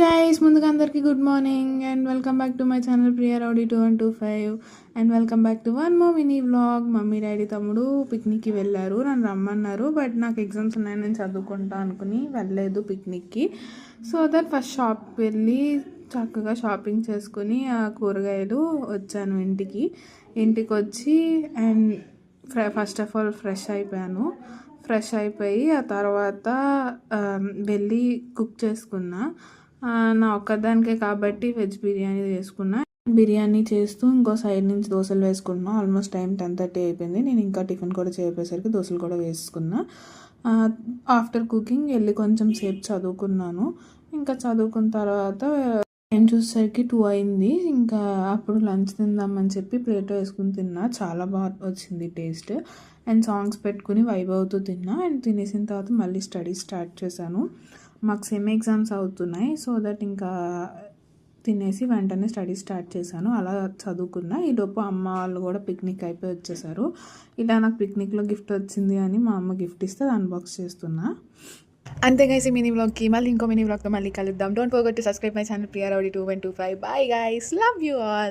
Guys ముందుగా అందరికీ good morning and welcome back to my channel Priya rowdy 2125 and welcome back to one more mini vlog. Mummy daddy తమ్ముడు పిక్నిక్కి వెళ్ళారు, నన్ను రమ్మన్నారు. బట్ నాకు ఎగ్జామ్స్ ఉన్నాయి, నేను చదువుకుంటా అనుకుని వెళ్ళలేదు పిక్నిక్కి. సో దట్ ఫస్ట్ షాప్కి వెళ్ళి చక్కగా షాపింగ్ చేసుకుని ఆ కూరగాయలు వచ్చాను ఇంటికి వచ్చి and first of all fresh అయిపోయి ఆ తర్వాత వెళ్ళి కుక్ చేసుకున్నా. నా ఒక్కదానికే కాబట్టి వెజ్ బిర్యానీ చేసుకున్నా. బిర్యానీ చేస్తూ ఇంకో సైడ్ నుంచి దోశలు వేసుకున్నా. ఆల్మోస్ట్ టైం 10:30 అయిపోయింది. నేను ఇంకా టిఫిన్ కూడా చేయకపోయేసరికి దోశలు కూడా వేసుకున్నా. ఆఫ్టర్ కుకింగ్ వెళ్ళి కొంచెం సేపు చదువుకున్నాను. ఇంకా చదువుకున్న తర్వాత టైం చూసేసరికి 2 అయింది. ఇంకా అప్పుడు లంచ్ తిందామని చెప్పి ప్లేట్లో వేసుకుని తిన్నా. చాలా బాగా వచ్చింది టేస్ట్. అండ్ సాంగ్స్ పెట్టుకుని వైబ్ అవుతూ తిన్నా. అండ్ తినేసిన తర్వాత మళ్ళీ స్టడీ స్టార్ట్ చేశాను. మాకు సెమ్ ఎగ్జామ్స్ అవుతున్నాయి. సో దట్ ఇంకా తినేసి వెంటనే స్టడీ స్టార్ట్ చేశాను. అలా చదువుకున్నా. ఈలోపు అమ్మ వాళ్ళు కూడా పిక్నిక్ అయిపోయి వచ్చేసారు. ఇలా నాకు పిక్నిక్లో గిఫ్ట్ వచ్చింది అని మా అమ్మ గిఫ్ట్ ఇస్తే అది అన్బాక్స్ చేస్తున్నా. అంతే గైస్, ఈ మినీ వ్లాగ్కి మళ్ళీ ఇంకో మినీ వ్లాగ్తో మళ్ళీ కలుద్దాం. Don't forget to subscribe my channel Priya rowdy 2125. Bye guys, love you all.